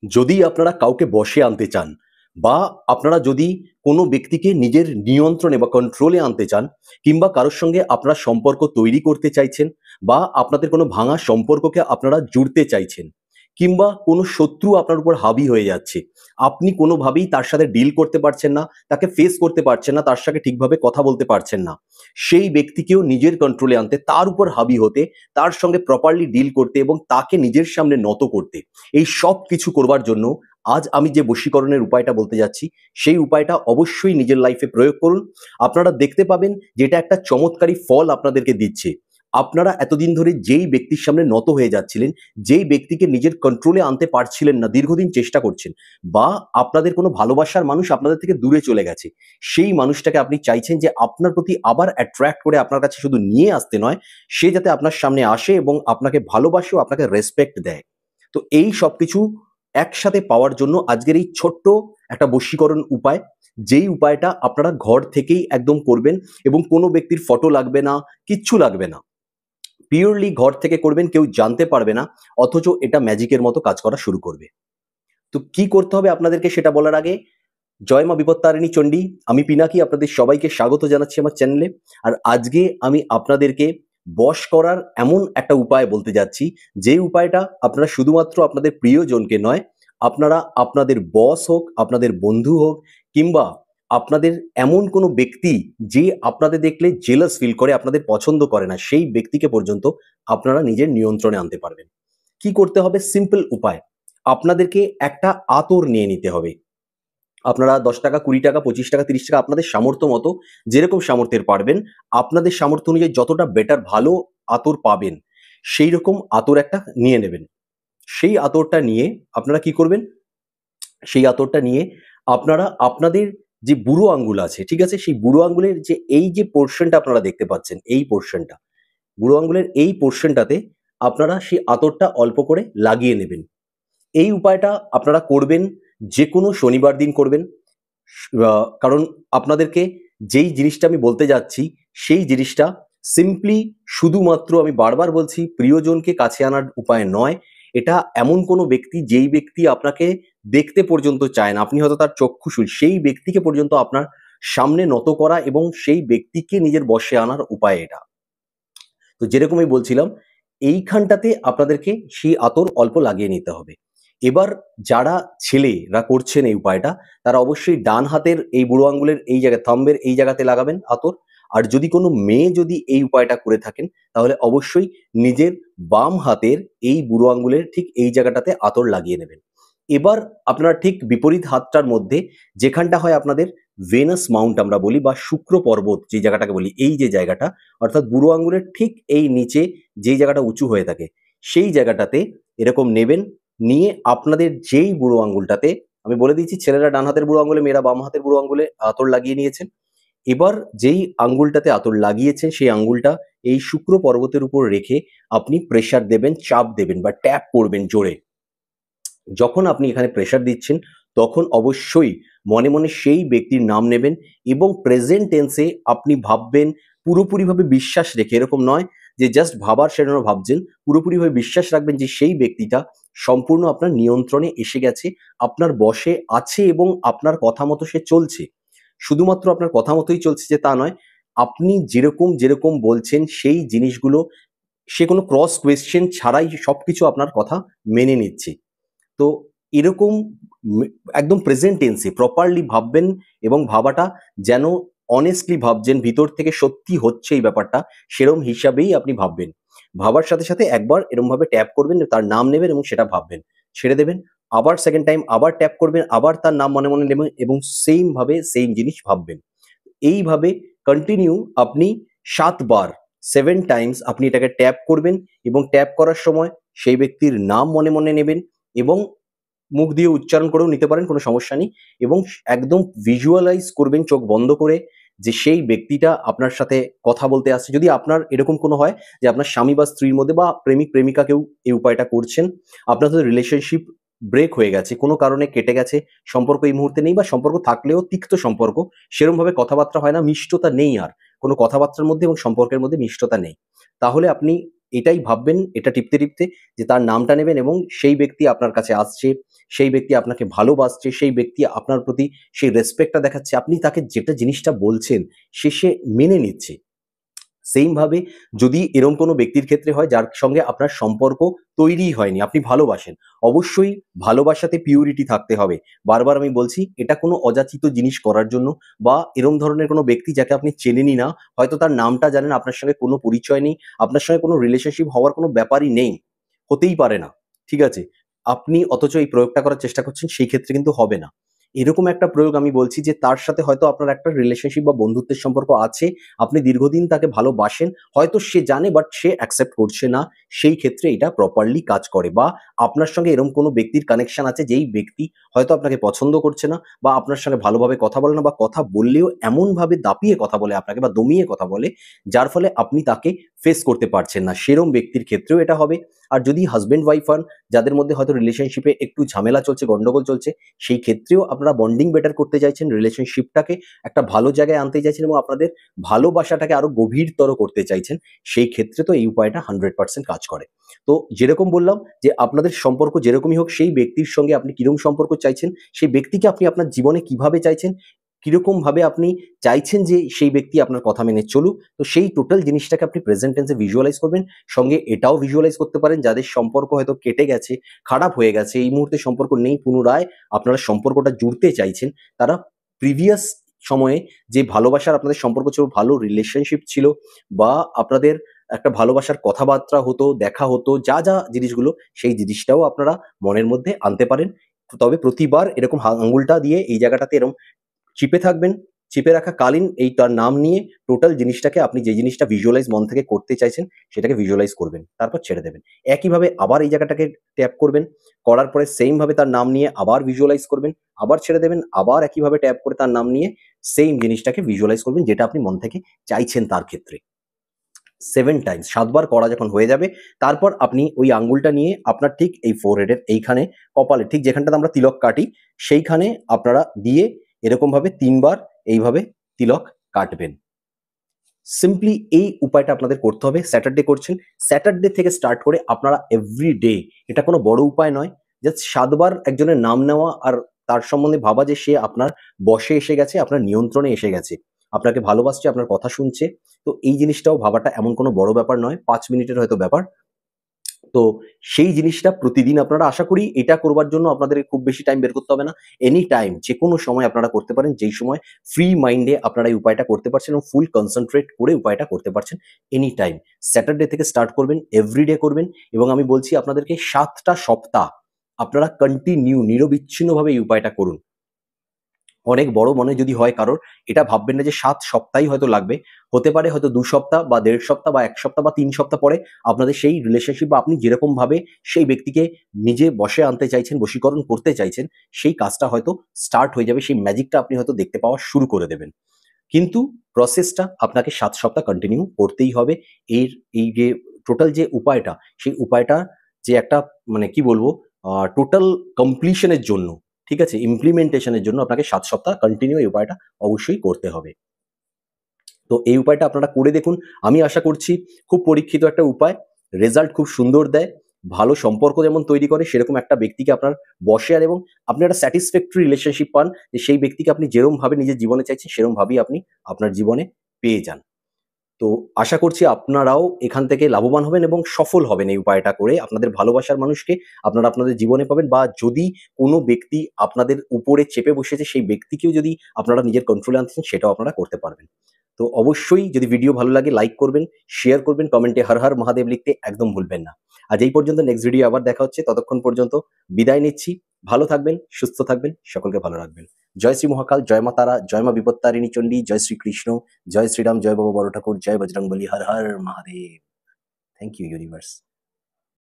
যদি আপনারা কাউকে বশে আনতে চান বা আপনারা যদি কোনো ব্যক্তিকে নিজের নিয়ন্ত্রণে বা কন্ট্রোলে আনতে চান, কিংবা কারোর সঙ্গে আপনারা সম্পর্ক তৈরি করতে চাইছেন, বা আপনাদের কোনো ভাঙা সম্পর্ককে আপনারা জুড়তে চাইছেন, কিংবা কোনো শত্রু আপনার উপর হাবি হয়ে যাচ্ছে, আপনি কোনোভাবেই তার সাথে ডিল করতে পারছেন না, তাকে ফেস করতে পারছেন না, তার সাথে ঠিকভাবে কথা বলতে পারছেন না, সেই ব্যক্তিকেও নিজের কন্ট্রোলে আনতে, তার উপর হাবি হতে, তার সঙ্গে প্রপারলি ডিল করতে এবং তাকে নিজের সামনে নত করতে, এই সব কিছু করবার জন্য আজ আমি যে বশীকরণের উপায়টা বলতে যাচ্ছি, সেই উপায়টা অবশ্যই নিজের লাইফে প্রয়োগ করুন। আপনারা দেখতে পাবেন যে এটা একটা চমৎকারী ফল আপনাদেরকে দিচ্ছে। আপনারা এতদিন ধরে যেই ব্যক্তির সামনে নত হয়ে যাচ্ছিলেন, যেই ব্যক্তিকে নিজের কন্ট্রোলে আনতে পারছিলেন না, দীর্ঘদিন চেষ্টা করছেন, বা আপনাদের কোনো ভালোবাসার মানুষ আপনাদের থেকে দূরে চলে গেছে, সেই মানুষটাকে আপনি চাইছেন যে আপনার প্রতি আবার অ্যাট্রাক্ট করে আপনার কাছে শুধু নিয়ে আসতে নয়, সে যাতে আপনার সামনে আসে এবং আপনাকে ভালোবাসে ও আপনাকে রেসপেক্ট দেয়। তো এই সবকিছু একসাথে পাওয়ার জন্য আজকের এই ছোট্ট একটা বশীকরণ উপায়, যেই উপায়টা আপনারা ঘর থেকেই একদম করবেন এবং কোনো ব্যক্তির ফটো লাগবে না, কিচ্ছু লাগবে না, পিওরলি ঘর থেকে করবেন, কেউ জানতে পারবে না, অথচ এটা ম্যাজিকের মতো কাজ করা শুরু করবে। তো কি করতে হবে আপনাদেরকে সেটা বলার আগে, জয় মা বিপত্তারিণী চণ্ডী, আমি পিনাকি আপনাদের সবাইকে স্বাগত জানাচ্ছি আমার চ্যানেলে। আর আজকে আমি আপনাদেরকে বশ করার এমন একটা উপায় বলতে যাচ্ছি, যে উপায়টা আপনারা শুধুমাত্র আপনাদের প্রিয়জনকে নয়, আপনারা আপনাদের বস হোক, আপনাদের বন্ধু হোক, কিংবা আপনাদের এমন কোনো ব্যক্তি যে আপনাদের দেখলে জেলাস ফিল করে, আপনাদের পছন্দ করে না, সেই ব্যক্তিকে পর্যন্ত আপনারা নিজের নিয়ন্ত্রণে আনতে পারবেন। কি করতে হবে? সিম্পল উপায়। আপনাদেরকে একটা আতর নিয়ে নিতে হবে। আপনারা 10 টাকা, 20 টাকা, 25 টাকা, 30 টাকা, আপনাদের সামর্থ্য মতো, যেরকম সামর্থ্যের পারবেন, আপনাদের সামর্থ্য অনুযায়ী যতটা বেটার ভালো আতর পাবেন, সেই রকম আতর একটা নিয়ে নেবেন। সেই আতরটা নিয়ে আপনারা কি করবেন? সেই আতরটা নিয়ে আপনারা আপনাদের যে বুড়ো আঙ্গুল আছে, ঠিক আছে? সেই বুড়ো আঙ্গুলের যে এই যে পোরশনটা আপনারা দেখতে পাচ্ছেন, এই পোরশনটা, বুড়ো আঙ্গুলের এই পোরশনটাতে আপনারা সেই আতরটা অল্প করে লাগিয়ে নেবেন। এই উপায়টা আপনারা করবেন যেকোনো শনিবার দিন করবেন। কারণ আপনাদেরকে যেই জিনিসটা আমি বলতে যাচ্ছি, সেই জিনিসটা সিম্পলি শুধুমাত্র, আমি বারবার বলছি, প্রিয়জনকে কাছে আনার উপায় নয়। এটা এমন কোনো ব্যক্তি, যেই ব্যক্তি আপনাকে দেখতে পর্যন্ত চায় না, আপনি হয়তো তার চক্ষুশূল, সেই ব্যক্তিকে পর্যন্ত আপনার সামনে নত করা এবং সেই ব্যক্তিকে নিজের বশে আনার উপায় এটা। তো যেরকম আমি বলছিলাম, এইখানটাতে আপনাদেরকে সেই আতর অল্প লাগিয়ে নিতে হবে। এবার যারা ছেলেরা করছেন এই উপায়টা, তারা অবশ্যই ডান হাতের এই বুড়ো আঙ্গুলের এই জায়গায়, থাম্বের এই জায়গাতে লাগাবেন আতর। আর যদি কোনো মেয়ে যদি এই উপায়টা করে থাকেন, তাহলে অবশ্যই নিজের বাম হাতের এই বুড়ো আঙ্গুলের ঠিক এই জায়গাটাতে আতর লাগিয়ে নেবেন। এবার আপনারা ঠিক বিপরীত হাতটার মধ্যে, যেখানটা হয় আপনাদের ভেনাস মাউন্ট আমরা বলি, বা শুক্র পর্বত যে জায়গাটাকে বলি, এই যে জায়গাটা, অর্থাৎ বুড়ো আঙ্গুলের ঠিক এই নিচে যেই জায়গাটা উঁচু হয়ে থাকে, সেই জায়গাটাতে এরকম নেবেন। নিয়ে আপনাদের যেই বুড়ো আঙ্গুলটাতে, আমি বলে দিচ্ছি, ছেলেরা ডান হাতের বুড়ো আঙ্গুলে, মেয়েরা বাম হাতের বুড়ো আঙ্গুলে আতর লাগিয়ে নিয়েছেন। এবার যেই আঙ্গুলটাতে আতর লাগিয়েছেন, সেই আঙ্গুলটা এই শুক্র পর্বতের উপর রেখে আপনি প্রেসার দেবেন, চাপ দেবেন বা ট্যাপ করবেন জোরে। যখন আপনি এখানে প্রেসার দিচ্ছেন, তখন অবশ্যই মনে মনে সেই ব্যক্তির নাম নেবেন এবং প্রেজেন্ট টেন্সে আপনি ভাববেন, পুরোপুরিভাবে বিশ্বাস রেখে, এরকম নয় যে জাস্ট ভাবার সেজন্য ভাবছেন, পুরোপুরিভাবে বিশ্বাস রাখবেন যে সেই ব্যক্তিটা সম্পূর্ণ আপনার নিয়ন্ত্রণে এসে গেছে, আপনার বশে আছে এবং আপনার কথা মতো সে চলছে। শুধুমাত্র আপনার কথা মতোই চলছে যে তা নয়, আপনি যেরকম যেরকম বলছেন সেই জিনিসগুলো সে কোনো ক্রস কোয়েশ্চেন ছাড়াই সবকিছু আপনার কথা মেনে নিচ্ছে। তো এরকম মে একদম প্রেজেন্ট টেন্সে প্রপারলি ভাববেন এবং ভাবাটা যেন অনেস্টলি ভাবছেন, ভিতর থেকে সত্যি হচ্ছে এই ব্যাপারটা, সেরম হিসাবেই আপনি ভাববেন। ভাবার সাথে, সাথে একবার এরমভাবে ট্যাপ করবেন, তার নাম নেবেন এবং সেটা ভাববেন। ছেড়ে দেবেন। আবার সেকেন্ড টাইম আবার ট্যাপ করবেন, আবার তার নাম মনে, মনে নেবেন এবং সেইম ভাবে সেইম জিনিস ভাববেন। এইভাবে কন্টিনিউ আপনি ৭ বার, 7 টাইমস আপনি এটাকে ট্যাপ করবেন এবং ট্যাপ করার সময় সেই ব্যক্তির নাম মনে, মনে নেবেন এবং মুখ দিয়ে উচ্চারণ করেও নিতে পারেন, কোনো সমস্যা নেই। এবং একদম ভিজুয়ালাইজ করবেন চোখ বন্ধ করে যে সেই ব্যক্তিটা আপনার সাথে কথা বলতে আসছে। যদি আপনার এরকম কোনো হয় যে আপনার স্বামী বা স্ত্রীর মধ্যে বা প্রেমিক প্রেমিকা কেউ এই উপায়টা করছেন, আপনাদের রিলেশনশিপ ব্রেক হয়ে গেছে, কোনো কারণে কেটে গেছে, সম্পর্ক এই মুহূর্তে নেই, বা সম্পর্ক থাকলেও তিক্ত সম্পর্ক, সেরমভাবে কথাবার্তা হয় না, মিষ্টতা নেই, আর কোনো কথাবার্তার মধ্যে এবং সম্পর্কের মধ্যে মিষ্টতা নেই, তাহলে আপনি এটাই ভাববেন, এটা টিপতে টিপতে, যে তার নামটা নেবেন এবং সেই ব্যক্তি আপনার কাছে আসছে, সেই ব্যক্তি আপনাকে ভালোবাসছে, সেই ব্যক্তি আপনার প্রতি সেই রেসপেক্টটা দেখাচ্ছে, আপনি তাকে যেটা জিনিসটা বলছেন সে মেনে নিচ্ছে। সেইম ভাবে যদি এরকম কোনো ব্যক্তির ক্ষেত্রে হয় যার সঙ্গে আপনার সম্পর্ক তৈরিই হয়নি, আপনি ভালোবাসেন, অবশ্যই ভালোবাসাতে পিউরিটি থাকতে হবে। বারবার আমি বলছি, এটা কোনো অযাচিত জিনিস করার জন্য বা এরম ধরনের কোনো ব্যক্তি যাকে আপনি চেনেনই না, হয়তো তার নামটা জানেন, আপনার সঙ্গে কোনো পরিচয় নেই, আপনার সঙ্গে কোনো রিলেশনশিপ হওয়ার কোনো ব্যাপারই নেই, হতেই পারে না। ঠিক আছে? আপনি অথচ এই প্রয়োগটা করার চেষ্টা করছেন, সেই ক্ষেত্রে কিন্তু হবে না। এরকম একটা প্রয়োগ আমি বলছি যে তার সাথে হয়তো আপনার একটা রিলেশনশিপ বা বন্ধুত্বের সম্পর্ক আছে, আপনি দীর্ঘদিন তাকে ভালোবাসেন, হয়তো সে জানে বাট সে অ্যাকসেপ্ট করছে না, সেই ক্ষেত্রে এটা প্রপারলি কাজ করে। বা আপনার সঙ্গে এরকম কোনো ব্যক্তির কানেকশন আছে যেই ব্যক্তি হয়তো আপনাকে পছন্দ করছে না বা আপনার সঙ্গে ভালোভাবে কথা বলে না, বা কথা বললেও এমনভাবে দাপিয়ে কথা বলে আপনাকে বা দমিয়ে কথা বলে, যার ফলে আপনি তাকে ফেস করতে পারছেন না, সেরম ব্যক্তির ক্ষেত্রেও এটা হবে। আর যদি হাসব্যান্ড ওয়াইফ হন, যাদের মধ্যে হয়তো রিলেশনশিপে একটু ঝামেলা চলছে, গন্ডগোল চলছে, সেই ক্ষেত্রেও আপনারা বন্ডিং বেটার করতে চাইছেন, রিলেশনশিপটাকে একটা ভালো জায়গায় আনতে চাইছেন এবং আপনাদের ভালোবাসাটাকে আরো গভীরতর করতে চাইছেন, সেই ক্ষেত্রে তো এই উপায়টা 100% কাজ করে। তো যেরকম বললাম যে আপনাদের সম্পর্ক যেরকমই হোক, সেই ব্যক্তির সঙ্গে আপনি কিরকম সম্পর্ক চাইছেন, সেই ব্যক্তিকে আপনি আপনার জীবনে কিভাবে চাইছেন, কিরকম ভাবে আপনি চাইছেন যে সেই ব্যক্তি আপনার কথা মেনে চলুক, তো সেই টোটাল জিনিসটাকে আপনি প্রেজেন্ট টেন্সে ভিজুয়ালাইজ করবেন। সঙ্গে এটাও ভিজুয়ালাইজ করতে পারেন যাদের সম্পর্ক হয়তো কেটে গেছে, খারাপ হয়ে গেছে, এই মুহূর্তে সম্পর্ক নেই, পুনরায় আপনারা সম্পর্কটা জুড়তে চাইছেন, তারা প্রিভিয়াস সময়ে যে ভালোবাসার আপনাদের সম্পর্ক ছিল, ভালো রিলেশনশিপ ছিল, বা আপনাদের একটা ভালোবাসার কথাবার্তা হতো, দেখা হতো, যা যা জিনিসগুলো, সেই জিনিসটাও আপনারা মনের মধ্যে আনতে পারেন। তবে প্রতিবার এরকম আঙ্গুলটা দিয়ে এই জায়গাটাতে এরকম চিপে থাকবেন, চিপে রাখা কালীন এই তার নাম নিয়ে টোটাল জিনিসটাকে, আপনি যে জিনিসটা ভিজুয়ালাইজ মন থেকে করতে চাইছেন সেটাকে ভিজুয়ালাইজ করবেন, তারপর ছেড়ে দেবেন। একইভাবে আবার এই জায়গাটাকে ট্যাপ করবেন, করার পরে সেম ভাবে তার নাম নিয়ে আবার ভিজুয়ালাইজ করবেন, আবার ছেড়ে দেবেন, আবার একইভাবে ট্যাপ করে তার নাম নিয়ে সেম জিনিসটাকে ভিজুয়ালাইজ করবেন, যেটা আপনি মন থেকে চাইছেন তার ক্ষেত্রে। 7 টাইমস, 7 বার করা যখন হয়ে যাবে, তারপর আপনি ওই আঙ্গুলটা নিয়ে আপনার ঠিক এই ফোরহেডের এইখানে, কপালে ঠিক যেখানটাতে আমরা তিলক কাটি, সেইখানে আপনারা দিয়ে এরকমভাবে 3 বার এইভাবে তিলক কাটবেন। সিম্পলি এই উপায়টা আপনাদের করতে হবে। স্যাটারডে করছেন, স্যাটারডে থেকে স্টার্ট করে আপনারা এভরিডে, এটা কোনো বড় উপায় নয়, জাস্ট 7 বার একজনের নাম নেওয়া আর তার সম্বন্ধে ভাবা যে সে আপনার বশে এসে গেছে, আপনার নিয়ন্ত্রণে এসে গেছে, আপনাকে ভালোবাসছে, আপনার কথা শুনছে। তো এই জিনিসটাও ভাবাটা এমন কোনো বড় ব্যাপার নয়, 5 মিনিটের হয়তো ব্যাপার। তো সেই জিনিসটা প্রতিদিন আপনারা, আশা করি এটা করবার জন্য আপনাদের খুব বেশি টাইম বের করতে হবে না। এনি টাইম, যেকোনো সময় আপনারা করতে পারেন, যেই সময় ফ্রি মাইন্ডে আপনারা এই উপায়টা করতে পারছেন এবং ফুল কনসেনট্রেট করে উপায়টা করতে পারছেন। এনি টাইম স্যাটারডে থেকে স্টার্ট করবেন, এভরিডে করবেন, এবং আমি বলছি আপনাদেরকে 7টা সপ্তাহ আপনারা কন্টিনিউ নিরবিচ্ছিন্নভাবে এই উপায়টা করুন। অনেক বড় মনে যদি হয় কারোর, এটা ভাববেন না যে 7 সপ্তাহই হয়তো লাগবে। হতে পারে হয়তো 2 সপ্তাহ বা 1.5 সপ্তাহ বা 1 সপ্তাহ বা 3 সপ্তাহ পরে আপনাদের সেই রিলেশনশিপ বা আপনি যেরকমভাবে সেই ব্যক্তিকে নিজে বশে আনতে চাইছেন, বশীকরণ করতে চাইছেন, সেই কাজটা হয়তো স্টার্ট হয়ে যাবে। সেই ম্যাজিকটা আপনি হয়তো দেখতে পাওয়া শুরু করে দেবেন। কিন্তু প্রসেসটা আপনাকে 7 সপ্তাহ কন্টিনিউ করতেই হবে। এই যে টোটাল যে উপায়টা, সেই উপায়টা যে একটা, মানে কি বলবো, টোটাল কমপ্লিশন এর জন্য, ঠিক আছে? ইমপ্লিমেন্টেশন এর জন্য আপনাকে 7 সপ্তাহ কন্টিনিউ এই উপায়টা অবশ্যই করতে হবে। তো এই উপায়টা আপনারা করে দেখুন। আমি আশা করছি খুব পরীক্ষিত একটা উপায়, রেজাল্ট খুব সুন্দর দেয়। ভালো সম্পর্ক যেমন তৈরি করে, সেরকম একটা ব্যক্তিকে আপনার বশে আনে এবং আপনি একটা স্যাটিসফ্যাক্টরি রিলেশনশিপ পান, যে সেই ব্যক্তিকে আপনি যেরমভাবে নিজের জীবনে চাইছেন সেরমভাবেই আপনি আপনার জীবনে পেয়ে যান। তো আশা করছি আপনারাও এখান থেকে লাভবান হবেন এবং সফল হবেন এই উপায়টা করে। আপনাদের ভালোবাসার মানুষকে আপনারা আপনাদের জীবনে পাবেন, বা যদি কোনো ব্যক্তি আপনাদের উপরে চেপে বসেছে, সেই ব্যক্তিকেও যদি আপনারা নিজের কন্ট্রোলে আনতে চান, সেটাও আপনারা করতে পারবেন। তো অবশ্যই যদি ভিডিও ভালো লাগে লাইক করবেন, শেয়ার করবেন, কমেন্টে হর হর মহাদেব লিখতে একদম ভুলবেন না। আজ এই পর্যন্ত, নেক্সট ভিডিও আবার দেখা হচ্ছে, ততক্ষণ পর্যন্ত বিদায় নিচ্ছি। ভালো থাকবেন, সুস্থ থাকবেন, সকলকে ভালো রাখবেন। জয় শ্রী মহাকাল, জয় মা তারা, জয় মা বিপত্তারিণী চণ্ডী, জয় শ্রীকৃষ্ণ, জয় শ্রীরাম, জয় বাবা বড় ঠাকুর, জয় Bajrangbali, Har Har Mahadev. Thank you universe.